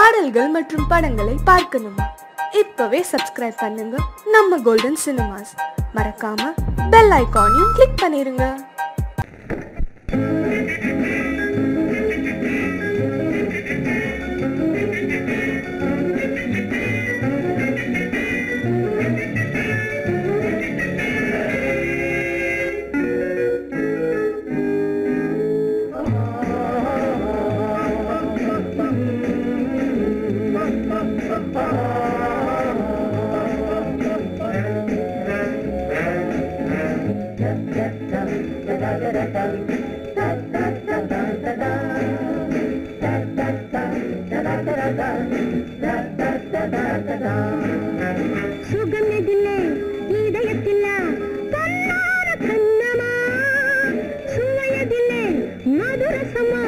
பாடல்கள் மற்றும் படங்களை பார்க்கணுமா? இப்பவே சப்ஸ்கிரைப் பண்ணுங்க நம்ம கோல்டன் சினிமாஸ். மறக்காம பெல் ஐகானையும் கிளிக் பண்ணிருங்க. சுகமெதிலே இதயத்திலா பொன்னார கண்ணமா, சுவையதிலே மதுரசமா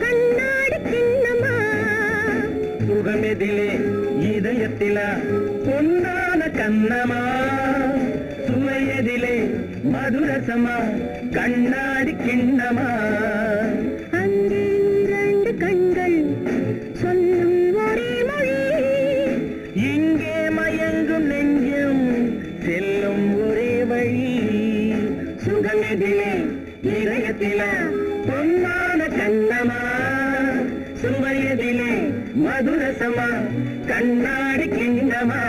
கண்ணாடி கிண்ணமா. சுகமெதிலே இதயத்திலா பொன்னான கண்ணமா, சுவையதிலே மதுரசமா கண்ணாடி கிண்ணமா. அங்கே இரண்டு கண்கள் சொல்லும் ஒரே மொழி, இங்கே மயங்கும் நெஞ்சம் செல்லும் ஒரே வழி. சுகமெதிலே இதயத்திலா பொன்னான கண்ணமா, சுவையதிலே மதுரசமா கண்ணாடி கிண்ணமா.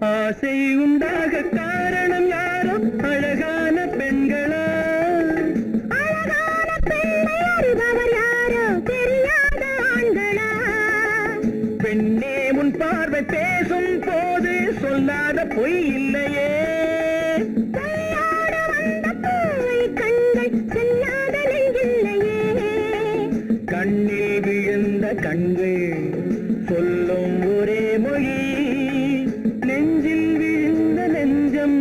ஆசை உண்டாக காரணம் யாரோ அழகான பெண்களா, அழகான பெண்ணை அறிபவர் யாரோ தெரியாத ஆண்களா. பெண்ணே உன் பார்வை பேசும் போது சொல்லாத பொய் இல்லையே. கையோடு வந்த பூவை கண்கள் செல்லாத நெஞ்சில்லையே. கண்ணில் விழுந்த கண்கள் சொல்லும் ஒரே மொழி, நெஞ்சில் விழுந்த நெஞ்சம்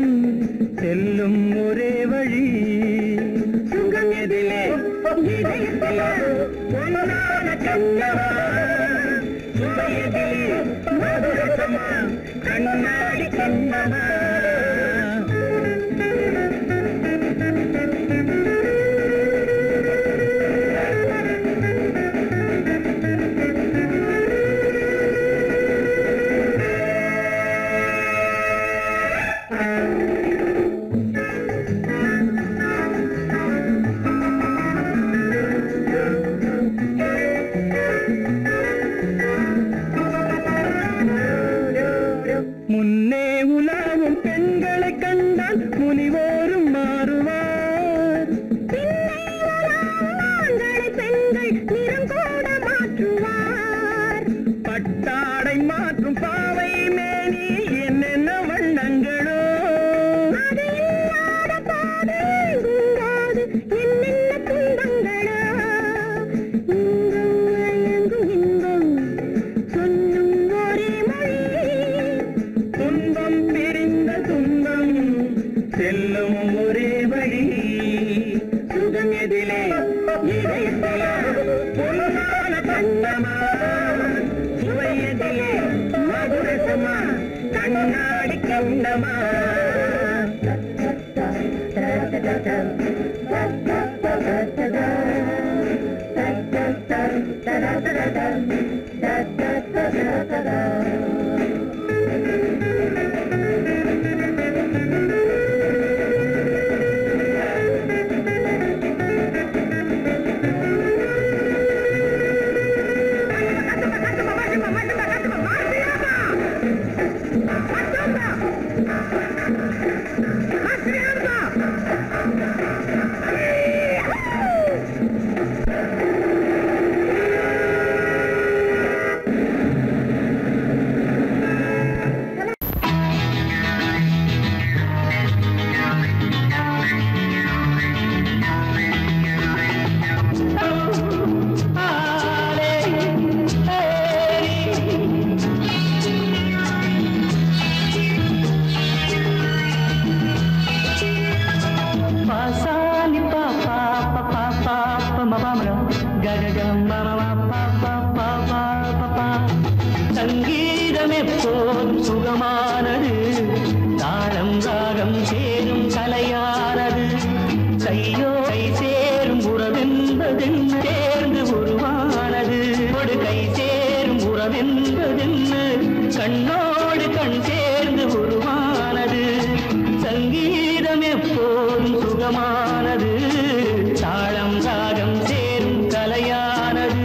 செல்லும் ஒரே வழி. சுகம் எதிலே இதயத்திலே பொன்னான கண்ணமா, சுவையதிலே மதுரசமா கண்ணாடி கண்ணமா. முன்னே உலாவும் பெண்களை கண்டால் முனிவோரும் மாறுவார், பின்னை உலாவும் ஆண்களை பெண்கள் நிறம் கூட மாற்றுவார். பட்டாடை மாற்றும் பாவை மேனி என்னென்ன வண்ணங்களோ. அது இல்லாத போது எங்கும்போது என்னென்ன துன்பங்களோ. இங்கும் அயங்கும் இன்பம் சொல்லும் ஒரே மொழி, துன்பம் பிரிந்த துன்பம் செல்லும் ஒரே வழி. சுகம் எதிலே இதயத்திலே பொன்னான கண்ணமா, சுவையதிலே மதுரசமா கண்ணாடி கண்ணமா. எப்போதும் சுகமானது தாளம் ராகம் சேரும் கலையானது கையோ கை சேரும் உறவென்பதென்ன சேர்ந்து உருவானது ஒரு கை சேரும் உறவென்பதென்ன கண்ணோடு கண் சேர்ந்து உருவானது சங்கீதம் எப்போதும் சுகமானது தாளம் ராகம் சேரும் கலையானது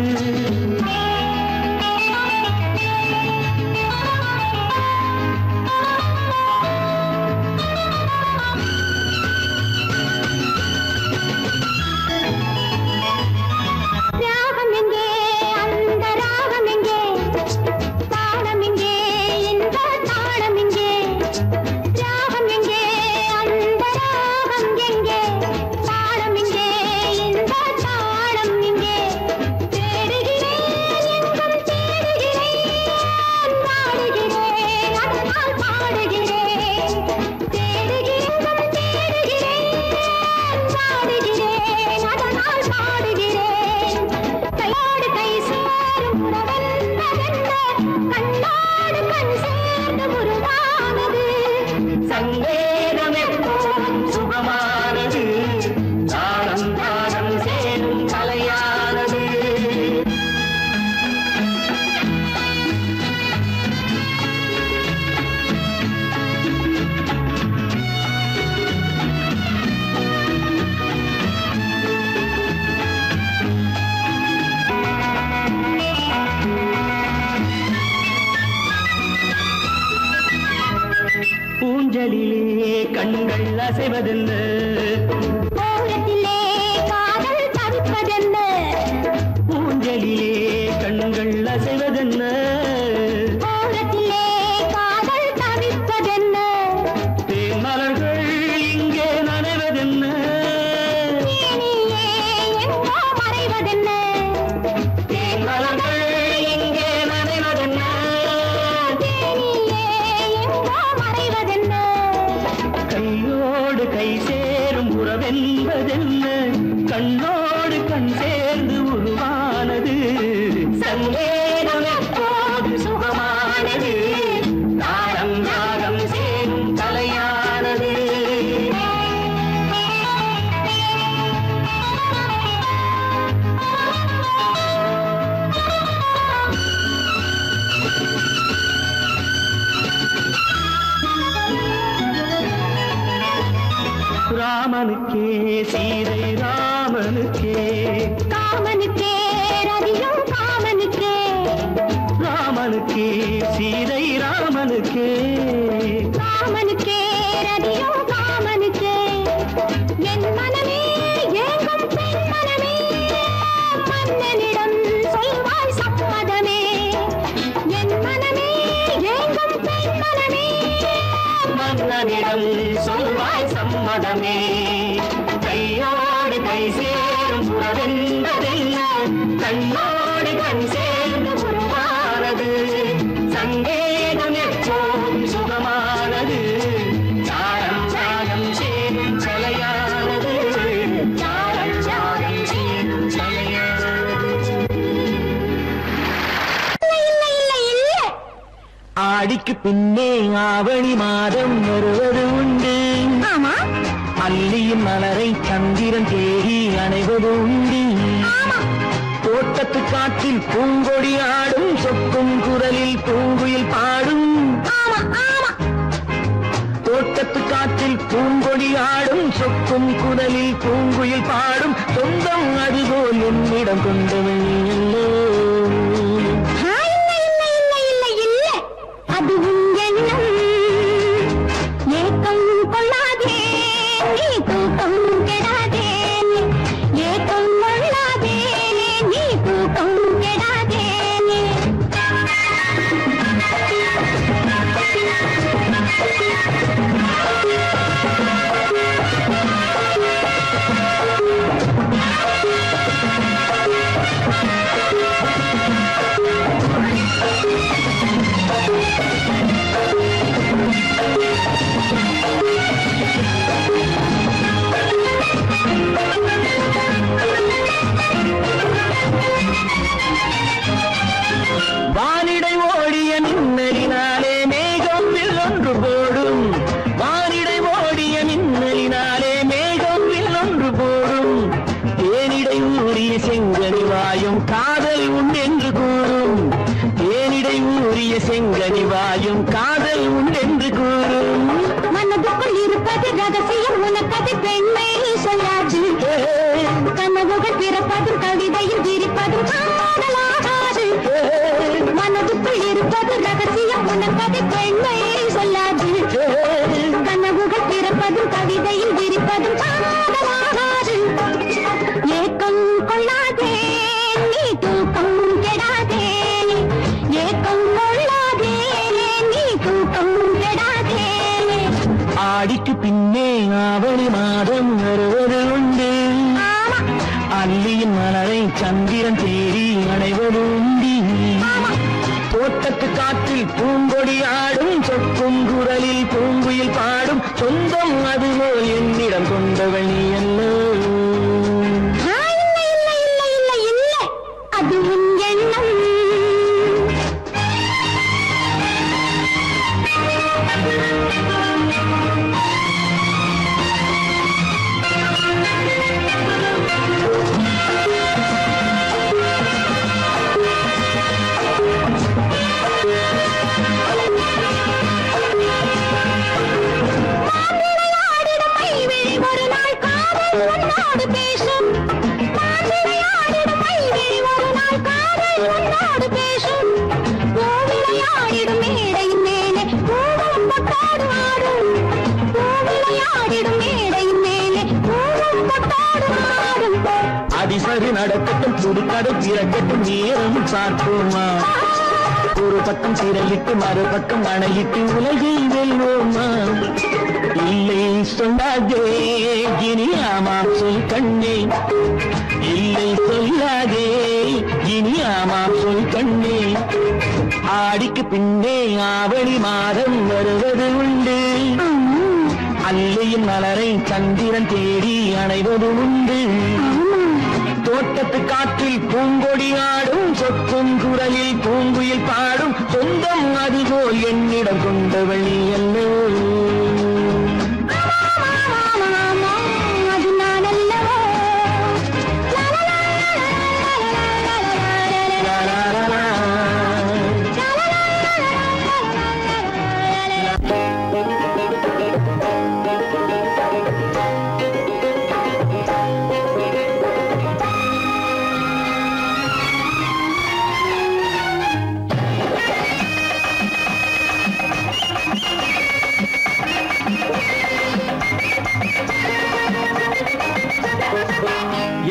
ஊஞ்சலிலே கண்கள் அசைவதென்ன ஓரத்திலே காதல் தவிப்பதென்ன ஊஞ்சலிலே கண்கள் அசைவதென்ன ஓரத்திலே காதல் தவிப்பதென்ன தேன் மலர்கள் இங்கே நனைவதென்ன தேனிலே எங்கோ மறைவதென்ன தேன் மலர்கள் இங்கே நனைவதென்ன தேனிலே எங்கோ மறைவதென்ன கையோடு கை சேரும் உறவென்பதென்ன கண்ணோடு கண் சேர்ந்து உருவானது சங்கேதம் எப்போது சுகமானது தாளம் ராகம் சேரும் கலையானது ராமனுக்கே சீதை ராமனுக்கே காமனுக்கே ரதியும் காமனுக்கே ராமனுக்கே சீதை ராமனுக்கே காமனுக்கே ரதியும் காமனுக்கே என் மனமே ஏங்கும் பெண் மனமே மன்னனிடம் சொல்வாய் சம்மதமே என் மனமே ஏங்கும் பெண் மனமே மன்னனிடம் சொல்வாய் சம்மதமே கையோடு கை சேரும் உறவென்பதென்ன கண்ணோடு கண் சேர்ந்து உருவானது சங்கேதம் எப்போதும் சுகமானது தாளம் ராகம் சேரும் கலையானது தாளம் ராகம் சேரும் கலையானது ஆடிக்கு பின்னே ஆவணி மாதம் வருவது உண்டு ஆமா அல்லியின் மலரை சந்திரன் தேடி அணைவது உண்டு தோட்டத்து காற்றில் பூங்கொடி ஆடும் சொக்கும் குரலில் பூங்குயில் பாடும் ஆமா ஆமா தோட்டத்து காற்றில் பூங்கொடி ஆடும் சொக்கும் குரலில் பூங்குயில் பாடும் சொந்தம் அதுபோல் என்னிடம் கொண்டவள் அல்லோ அதுவும் எண்ணம் ஏக்கம் கொள்ளாதே நீ தூக்கம் கெடாதே ஏக்கம் கொள்ளாதே நீ தூக்கம் கெடாதே காதல் உண்டென்று கூறும் மனதுக்குள் இருப்பது ரகசியம் உனக்கது பெண்மை சொல்லாது கனவுகள் பிறப்பதும் கவிதையில் விரிப்பதும் காதலாகாது மனதுக்குள் இருப்பது ரகசியம் உனக்கது பெண்மை சொல்லாது கனவுகள் பிறப்பதும் கவிதையில் விரிப்பதும் காதலாகாது ஏக்கம் கொள்ளாதே நீ தூக்கம் கெடாதே ஏக்கம் கொள்ளாதே நீ தூக்கம் கெடாதே ஆடிக்கு பின்னே ஆவணி மாதம் வருவது உண்டு அல்லியின் மலரை சந்திரன் தேடி அடைவது உண்டு தோட்டத்து காற்றில் பூங்கொடி ஆடும் சொக்கும் குரலில் பூங்குயில் பாடும் சொந்தம் அதுபோல் என்னிடம் கொண்டவள் நீ அல்ல அது உன் எண்ணம் ஒரு நாள் காதல் உன்னோடு பேசும் ஒரு நாள் காதல் உன்னோடு பேசும் பூவிளையாடிடும் மேடையின் மேலே பூவும் கொட்டாடு ஆடும் பூவிளையாடிடும் மேடையின் மேலே பூவும் கொட்டாடு ஆடும் அதிசரி நடக்கட்டும் புதுக்கடை பிறக்கட்டும் நேரம் பார்ப்போமா ஒரு பக்கம் திரையிட்டு மறுபக்கம் அணையிட்டு உலகை வெல்வோமா இல்லை சொல்லாதே இனி ஆமாம் சொல் கண்ணே இல்லை சொல்லாதே இனி ஆமாம் சொல் கண்ணே ஆடிக்கு பின்னே ஆவணி மாதம் வருவது உண்டு அல்லையின் மலரை சந்திரன் தேடி அணைவது உண்டு தோட்டத்து காற்றில் பூங்கொடி ஆடும் சொக்கும் குரலில் பூங்குயில் பாடும் சொந்தம் அதுபோல் என்னிடம் கொண்டவள் நீ அல்ல அது நான் அல்லவோ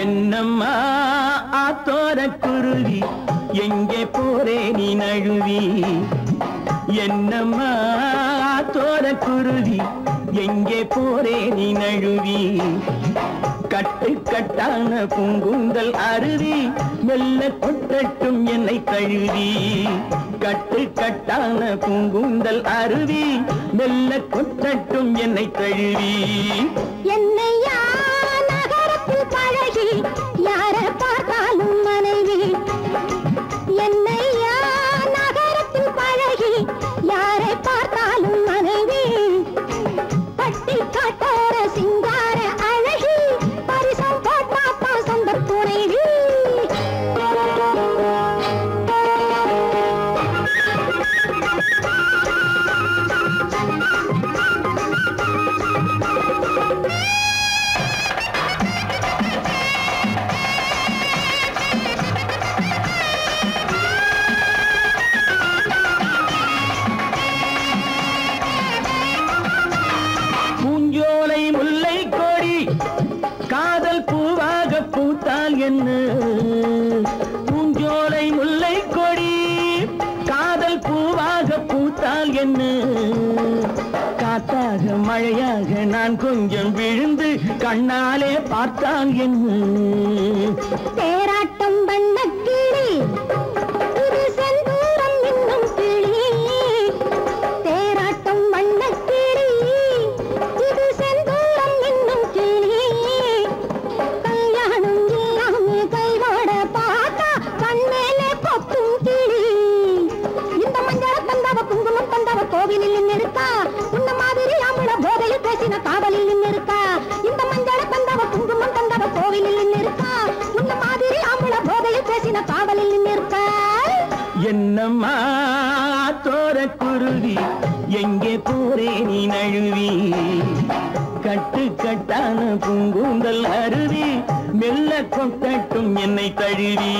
என்னம்மா ஆத்தோர குருவி எங்கே போரே நீ நழுவி என்னம்மா ஆத்தோர குருவி எங்கே போரே நீ நழுவி கட்டு கட்டான பூங்குந்தல் அருவி மெல்ல கொட்டட்டும் என்னை தழுவி கட்டு கட்டான பூங்குந்தல் அருவி மெல்ல கொட்டட்டும் என்னை தழுவி என்னையா நகரத்தில் பழகி யார பார்த்தாலும் மனைவி என்னையா நகரத்தில் பழகி யாரை பார்த்தாலும் மனைவி பட்டி காட்டார சிங்கார அழகி பரிசம் போட்டாப்பா சொந்த துணைவி பூஞ்சோலை முல்லை கொடி காதல் பூவாக பூத்தால் என்ன பூஞ்சோலை முல்லை கொடி காதல் பூவாக பூத்தால் என்ன காத்தாக மழையாக நான் கொஞ்சம் விழுந்து கண்ணாலே பார்த்தால் என்ன தேராட்டம் வண்ணக்கிளி இது செந்தூரம் இன்னும் கிளி தேராட்டம் வண்ணக்கிளி இது செந்தூரம் இன்னும் கிளி கல்யாணம் இல்லாமே கைவாட பார்த்தா கண்மேலே கொத்தும் கிளி இந்த மஞ்சள தந்தவ குங்குமம் தந்தவ கோவிலில் நின்னிருக்கா உன்ன மாதிரி ஆம்பள போதையில் பேசின காவலில் நின்னிருக்கா இந்த மஞ்சள தந்தவ குங்குமம் தந்தவ கோவிலில் நின்னிருக்கா உன்ன மாதிரி ஆம்பள போதையில் பேசின காவலில் நின்னிருக்கா என்னம்மா தோர குருவி எங்கே போரே நீ நழுவி கட்டு கட்டான பூங்கூந்தல் அருவி மெல்ல கொட்டட்டும் என்னை தழுவி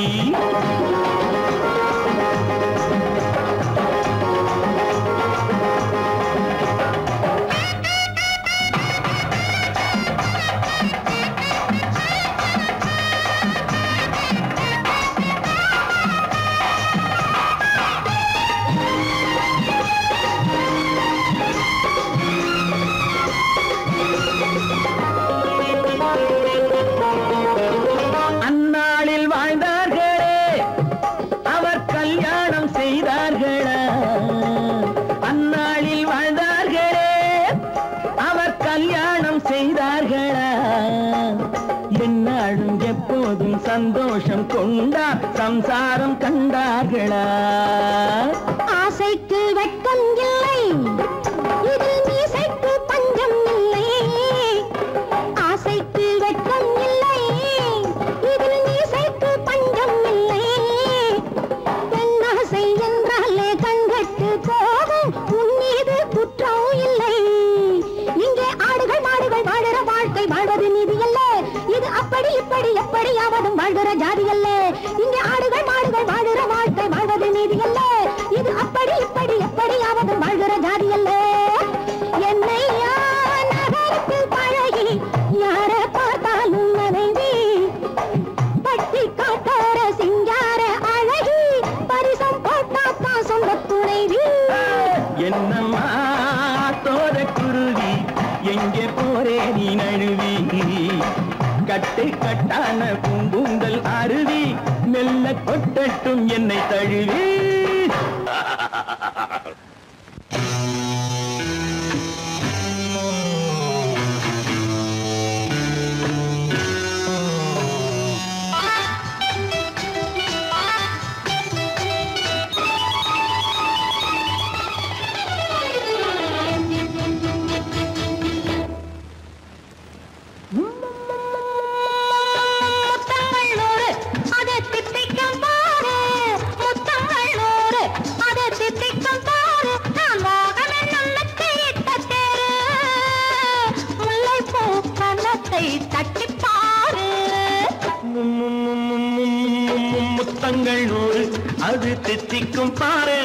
அந்நாளில் வாழ்ந்தார்களே அவர் கல்யாணம் செய்தார்களா அந்நாளில் வாழ்ந்தார்களே அவர் கல்யாணம் செய்தார்களா என்னாலும் எப்போதும் சந்தோஷம் கொண்டார் சம்சாரம் கண்டார்களா ஆசைக்கு வெட்கம் இல்லை இதில் மீசைக்கு பஞ்சம் இல்லை ஆசைக்கு வெட்கம் இல்லை இதில் மீசைக்கு பஞ்சம் இல்லை பெண்ணாசை என்றாலே கண்கட்டு போகும் உன் மீது குற்றம் இல்லை இங்கே ஆடுகள் மாடுகள் வாழுற வாழ்க்கை வாழ்வது நீதி அல்ல இது அப்படி இப்படி எப்படியாவதும் வாழ்கிற ஜாதி அல்ல இங்கே ஆடுகள் மாடுகள் வாழுற வாழ்க்கை வாழ்வது நீதி அல்ல இது அப்படி இப்படி எப்படியாவதும் வாழ்கிற ஜாதி அல்ல என்னை நகருக்கு பழகி யார பார்த்தாலும் மனைவி பட்டி காட்டார சிங்கார அழகி பரிசம் போட்டாத்தான் சொந்த துணைவி என்னம்மா தோர குருவி எங்கே போரே நீ நழுவி கட்டு கட்டான பூம்பூந்தல் அருவி மெல்ல கொட்டட்டும் என்னை தழுவி முத்தங்கள் நூறு அது தித்திக்கும் பாரு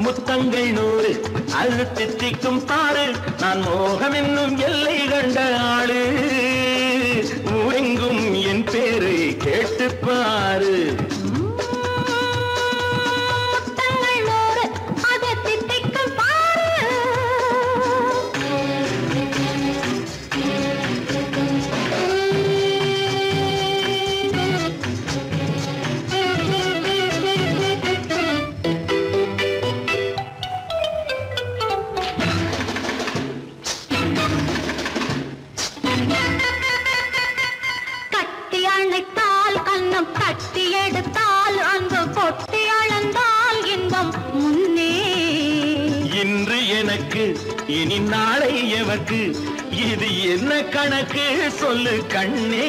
முத்தங்கள் நூறு அது தித்திக்கும் பாரு நான் மோகம் என்னும் எல்லை கண்ட ஆளு ஊரெங்கும் என் பேரை கேட்டு பாரு இன்று எனக்கு இனி நாளை எவர்க்கு இது என்ன கணக்கு சொல்லு கண்ணே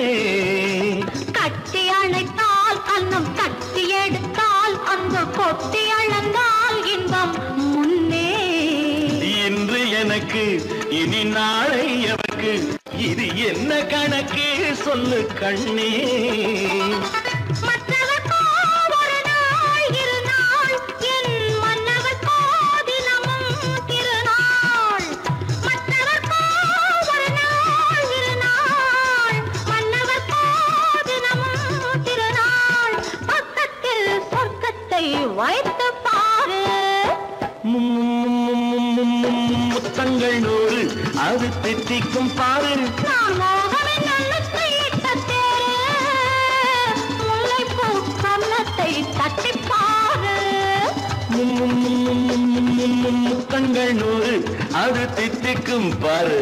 கட்டி அணைத்தால் கண்ணம் கட்டி எடுத்தால் அந்த கொட்டி அளந்தால் இன்பம் முன்னே இன்று எனக்கு இனி நாளை எவர்க்கு இது என்ன கணக்கு சொல்லு கண்ணே வைத்து பாரு முத்தங்கள் நூறு அது தித்திக்கும் பாரு நான் மோகமின் நல்லத்தை இட்ட தேரு முல்லைப்பூ கன்னத்தை தட்டி பாரு முத்தங்கள் நூறு அது தித்திக்கும் பாரு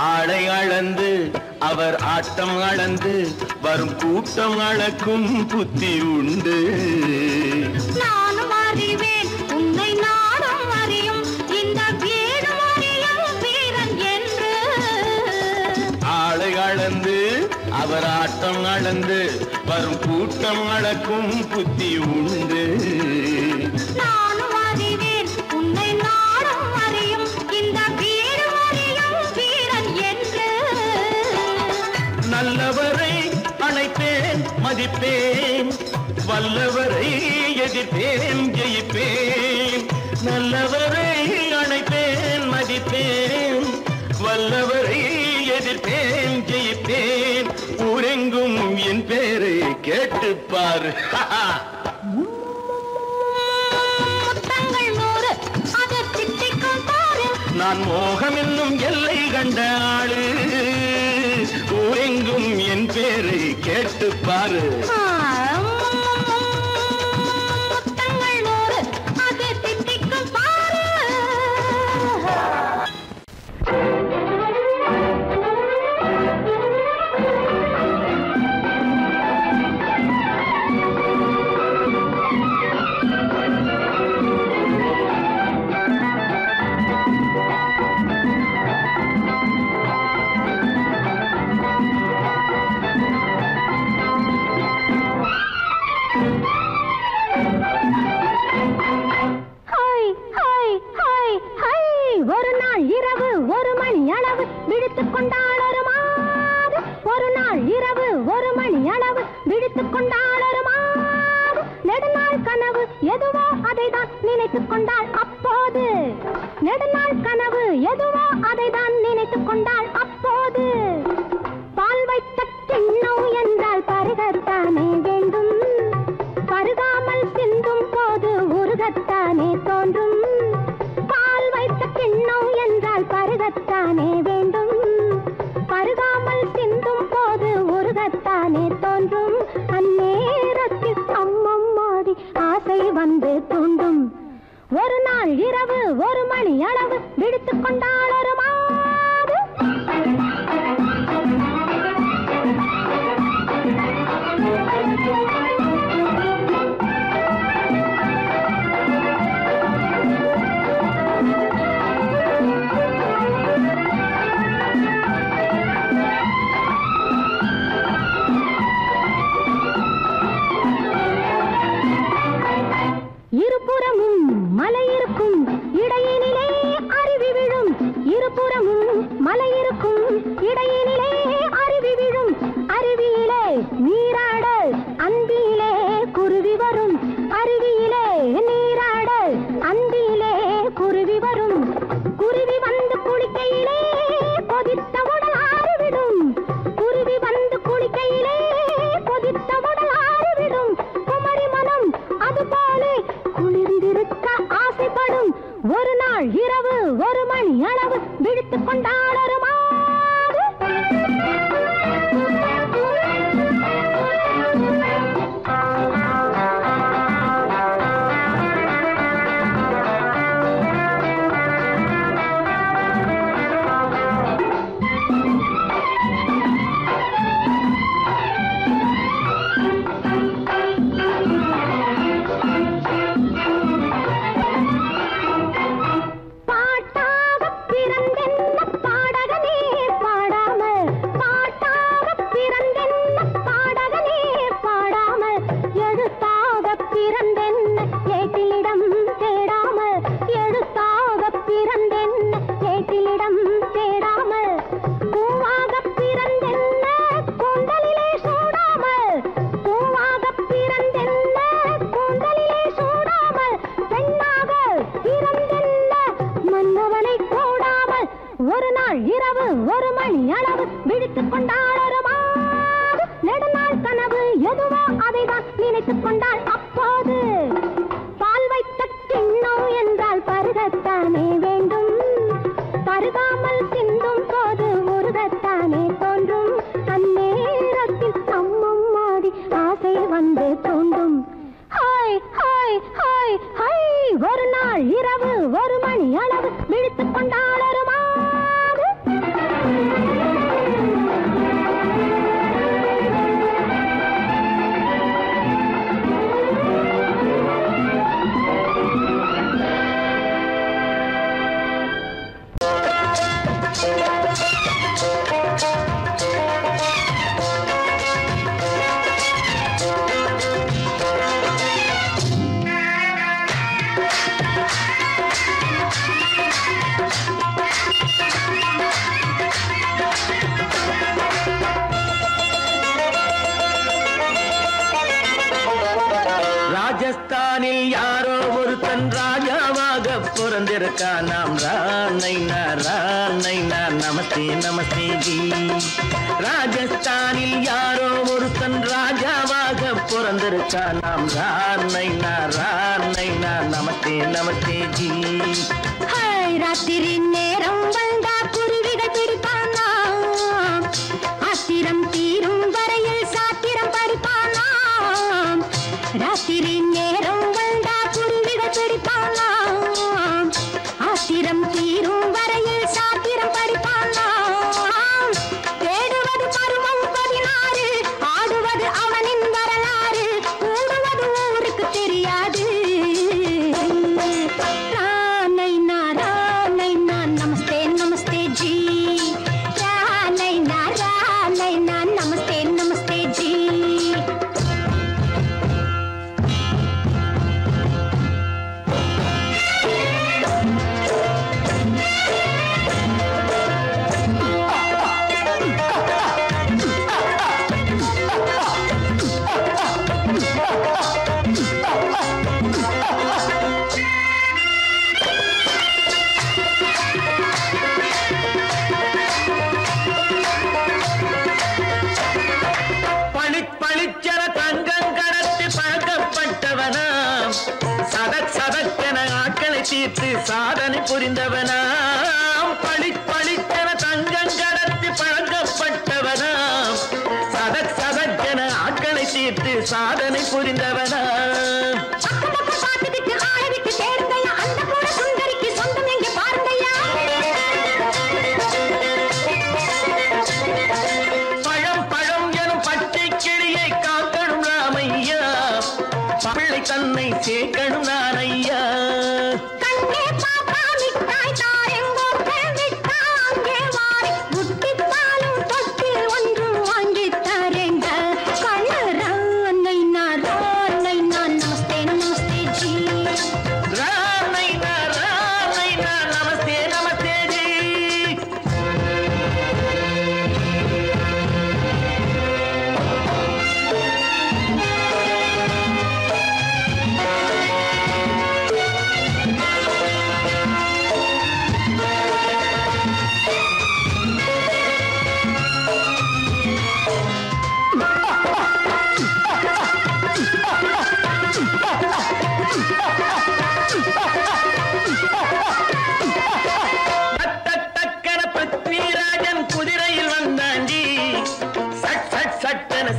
ஆடை அளந்து அவர் ஆட்டம் அளந்து வரும் கூட்டம் அளக்கும் புத்தி உண்டு நானும் அளந்து வரும் கூட்டம் அளக்கும் புத்தி உண்டு. நானும் அறிவேன் உன்னை நாடும் அறியும் இந்த வீடு அறியும் வீரன் என்று. நல்லவரை அணைப்பேன் மதிப்பேன், வல்லவரை எதிர்ப்பேன் ஜெயிப்பேன். நல்லவரை அணைப்பேன் மதிப்பேன், வல்லவரை எதிர்ப்பேன் ஜெயிப்பேன். ஊரெங்கும் என் பேரை கேட்டுப்பார். முத்தங்கள் 100 அது திட்டிக்கும் பாரு. நான் மோகம் என்னும் எல்லை கண்ட ஆளு, ஊரெங்கும் என் பேரை கேட்டுப்பாரு. முத்தங்கள் 100 அது திட்டிக்கும் பாரு. ஒரு நாள் இரவு 1 மணி அளவு விழித்துக் கொண்டாள் ஒரு மாது. ஒரு நாள் இரவு 1 மணி அளவு விழித்துக் கொண்டாள் ஒரு மாது. நெடுநாள் கனவு எதுவோ அதைதான் நினைத்துக் கொண்டாள் அப்போது. நெடுநாள் கனவு எதுவோ அதைதான் நினைத்துக் கொண்டாள் அப்போது. பால் வைத்த கிண்ணம் என்றால் பருகத்தானே வேண்டும், பருகாமல் சிந்தும் போது உருகத்தானே தோன்றும். பால் வைத்த கிண்ணம் என்றால் பருகத்தானே வேண்டும், பருகாமல் சிந்தும் போது உருகத்தானே தோன்றும். அந்நேரத்தில் அம்மம்மாடி ஆசை வந்து தூண்டும். ஒரு நாள் இரவு 1 மணி அளவு விழித்துக் கொண்டாள் ஒரு மாது. இருபுறமும் மலை இருக்கும் இடையினிலே அருவி விழும். இருபுறமும் மலை இருக்கும் இடையினிலே அருவி விழும். அருவியிலே நீராட அந்தியிலே குருவி வரும். அருவியிலே நீராட அந்தியிலே குருவி வரும். குருவி வந்து குளிக்கையிலே கொதித்த உடல் ஆறிவிடும். குருவி வந்து குளிக்கையிலே கொதித்த உடல் ஆறிவிடும். குமரி மனம் அதுபோல குளிர்ந்திருக்க ஆசைப்படும். ஒரு நாள் இரவு 1 மணி அளவு விழித்துக் கொண்டாள் ஒரு மாது. ஒரு நாள் இரவு 1 மணி அளவு விழித்துக் கொண்டாள் ஒரு மாது. நெடுநாள் கனவு எதுவோ அதைதான் நினைத்துக் கொண்டாள் அப்போது. பால் வைத்த கிண்ணம் என்றால் பருகத்தானே வேண்டும், பருகாமல் சிந்தும் போது உருகத்தானே தோன்றும். அந்நேரத்தில் அம்மம்மாடி ஆசை வந்து தோன்றும். Hi hi hi hi. ஒரு நாள் இரவு 1 மணி அளவு விழித்துக் கொண்டாள் ஒரு மாது. ராஜஸ்தானில் யாரோ ஒருத்தன் ராஜாவாக பிறந்திருக்கான். நாம் ராணைனா ராணைனா நமஸ்தே நமஸ்தே ஜி. ராஜஸ்தானில் யாரோ ஒருத்தன் ராஜாவாக பிறந்திருக்கான். நாம் ராணைனா ராணைனா நமஸ்தே நமஸ்தே ஜி. ராத்திரி நேரம் வந்தா குருவிகள் பிடிப்பானா, ஆத்திரம் தீரும் வரையில் சாத்திரம் படிப்பானா. ராத்திரி நேரம் வந்தா குருவிகள் பிடிப்பானா, ஆத்திரம் தீரும் வரையில் சாத்திரம் படிப்பானா. தேடுவது பருவம் 16, ஆடுவது அவனின் வரலாறு, கூடுவது ஊருக்கு தெரியாது. நமஸ்தே நமஸ்தே ஜி. நமஸ்தே நமஸ்தே ஜி. பளிச்சர தங்கம் கடத்தி பழக்கப்பட்டவனாம். சதக் சதக்கென ஆட்களை தீர்த்து சாதனை புரிந்தவனாம். பளிச்சர தங்கம் கடத்தி பழக்கப்பட்டவனாம். சதக் சதக்கென ஆட்களை தீர்த்து சாதனை புரிந்தவனாம். பிள்ளை தன்னை சேர்க்கணும் நான் ஐயா. கண்ணே பாப்பா மிட்டாய் தாரெங்கோ விட்டா அங்கே வாரி முட்டித்தாலும் தொட்டு ஒன்று வாங்கி தரேங்க. கண்ணு ராணைனா நமஸ்தே நமஸ்தே ஜி. ராணைனா நமஸ்தே நமஸ்தே ஜி.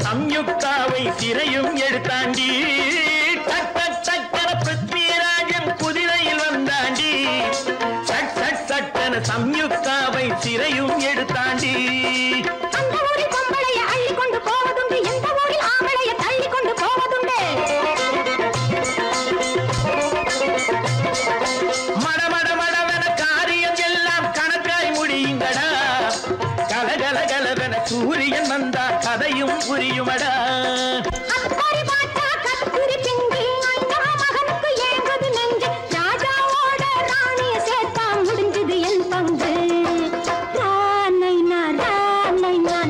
சம்யுக்தாவை சிறையும் எடுத்தாண்டி. சட்டன பிருத்விராஜன் குதிரையில் வந்தாண்டி. சட்டன சம்யுக்தாவை சிறையும் எடுத்தாண்டி. அந்த ஊரில் பொம்பளைய அள்ளி கொண்டு போவதுண்டு, எந்த ஊரில் ஆம்பளைய தள்ளி கொண்டு போவதுண்டு. மடமடவென காரியம் எல்லாம் கணக்காய் முடியுங்கடா. கலகலகலவென சூரியன் வந்தா கதையும் புரியுமடா. அக்கறை பாட்டா கத்துரி பிங்கி அண்ணா மகனுக்கு ஏங்குது நெஞ்சு. ராஜாவோட ராணிய சேர்த்தா முடிஞ்சது என் பங்கு. ராணைனா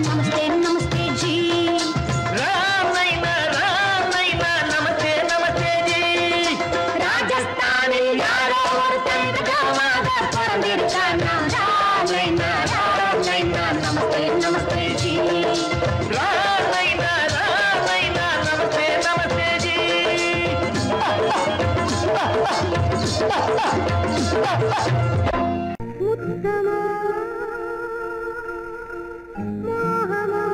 நமஸ்தே நமஸ்தே ஜி. ராணைனா நமஸ்தே நமஸ்தே ஜி. ராஜஸ்தானில் யாரோ ஒருத்தன் ராஜாவாக பிறந்திருக்கானா. ராணைனா நமஸ்தே நமஸ்தே ஜி. ராணைனா நமஸ்தே நமஸ்தே ஜி. முத்தமா மோகமா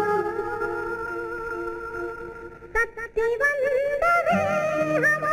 தத்தி வந்த வேகமா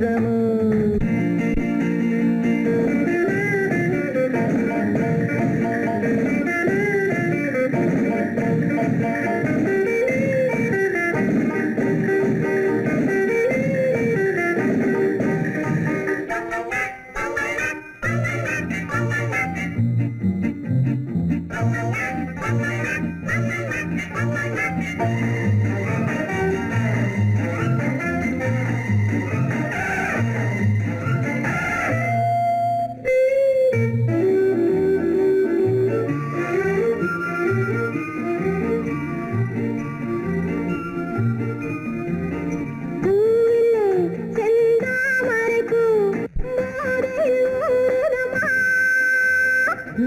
தோற்றமோ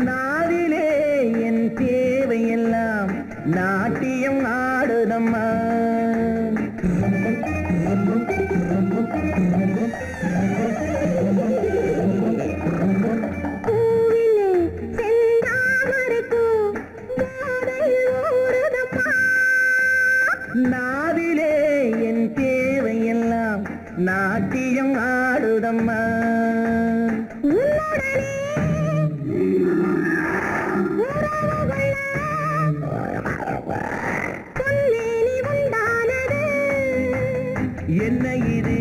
நாவிலே என் தேவையெல்லாம் நாட்டியம் ஆடுதம்மா நாவிலே என் தேவையெல்லாம் நாட்டியம் ஆடுதம்மா என்ன இது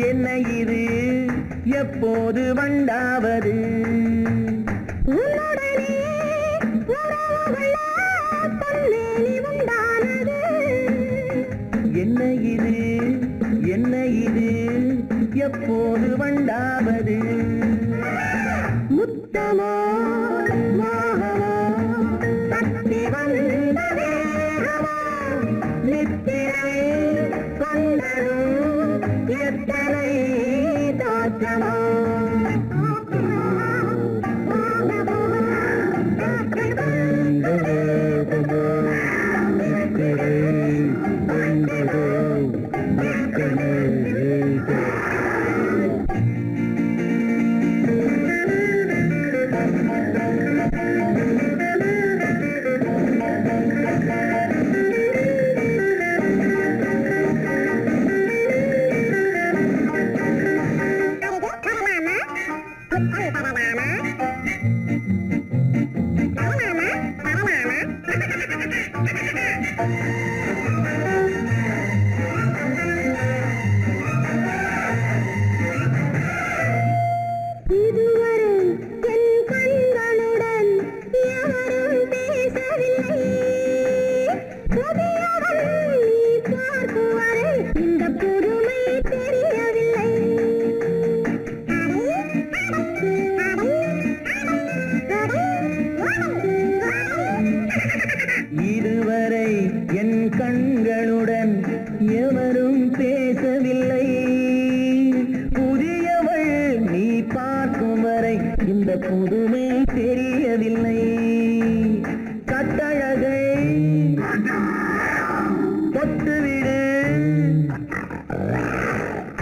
என்ன இது எப்போது வண்டாவது என்ன இது என்ன இது எப்போது வண்டாவது முத்தமோ மோகமோ தட்டி வந்த வேகமோ நித்திரை கொண்டதும் எத்தனை தோற்றமோ இதுவரை என் கண்களுடன் எவரும் பேசவில்லை புதியவள் நீ பார்க்கும் வரை இந்த புதுமை தெரியவில்லை கட்டழகை தொட்டுவிடு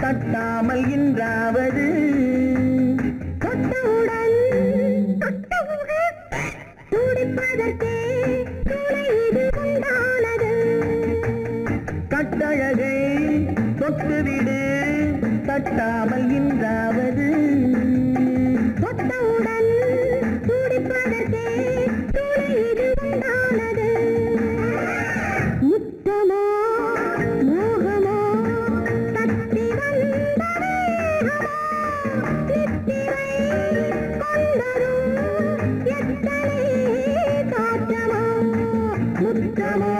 தட்டாமல் இன்றாவது தொட்டவுடன் துடிப்பதற்கே கட்டழகை தொட்டுவிடு தட்டாமல் இன்றாவது தொட்டவுடன் துடிப்பதற்கே துணைது உண்டானது முத்தமோ மோகமோ தட்டி வந்த வேகமோ நித்திரை கொண்டதும் எத்தனை தோற்றமோ முத்தமோ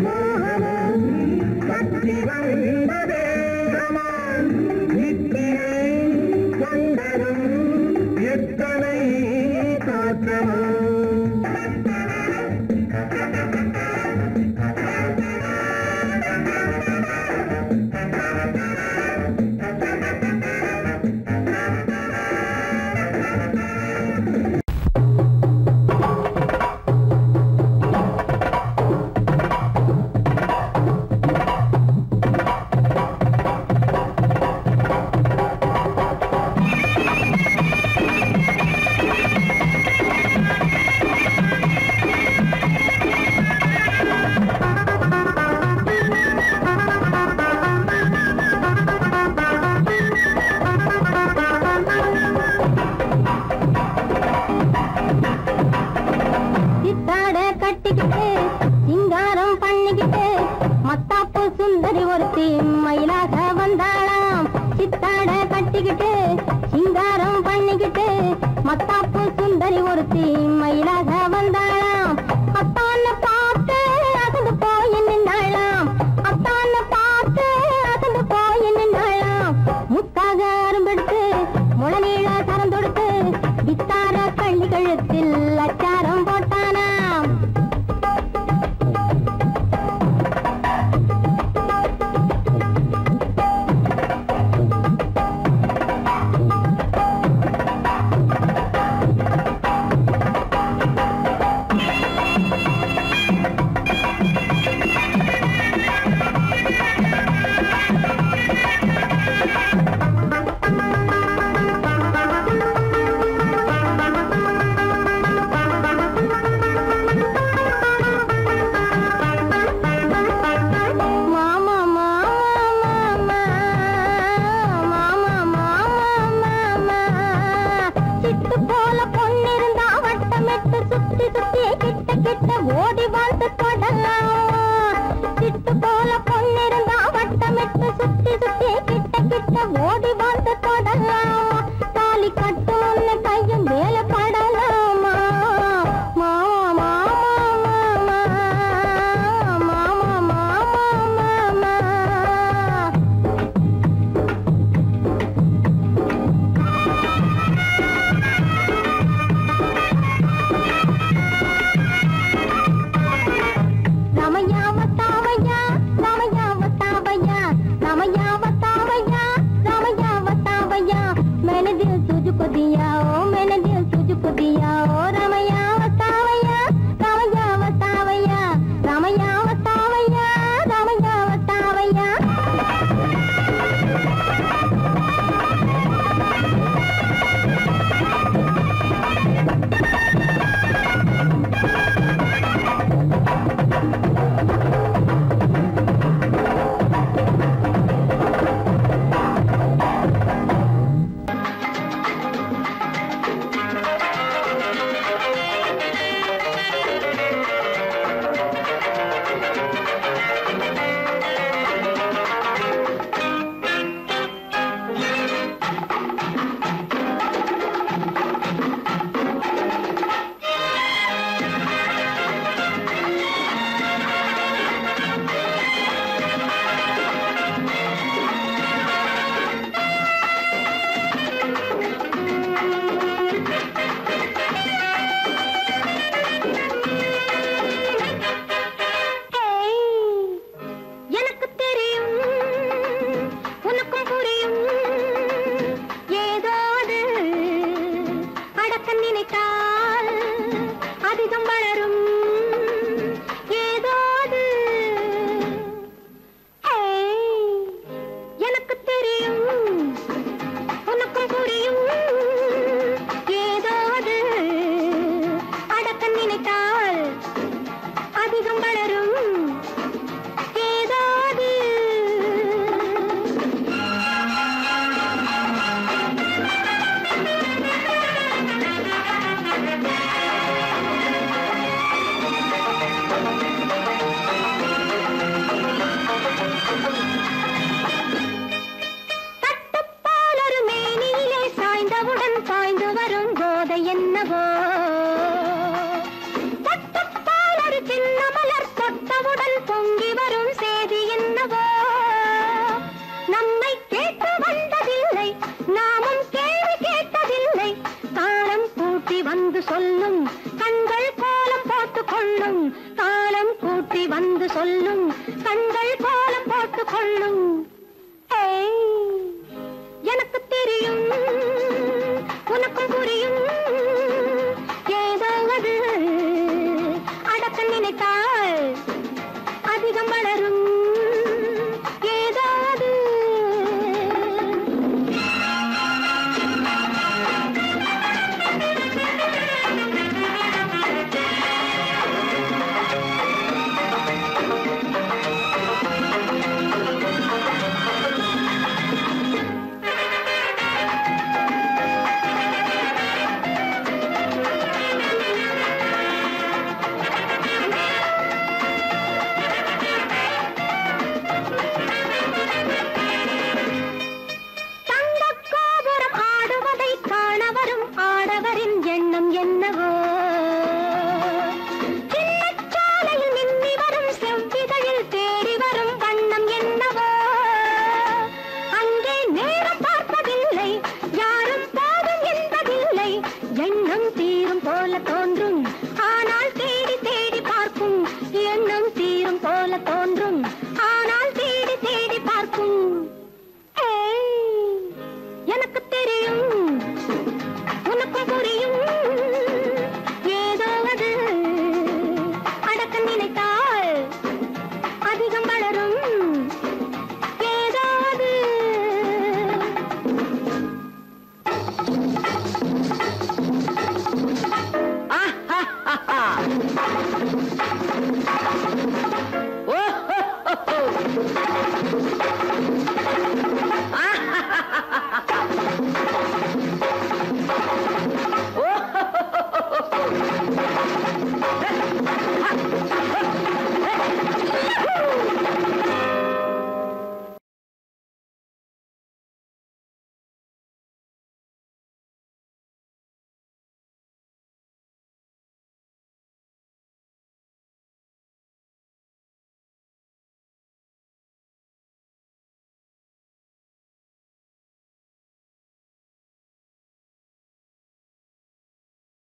மோகமோ தட்டி வந்த வேகமோ நித்திரை கொண்டதும் எத்தனை தோற்றமோ சுந்தரி ஒருத்தி மயிலாக வந்தாளாம் சித்தாட கட்டிக்கிட்டு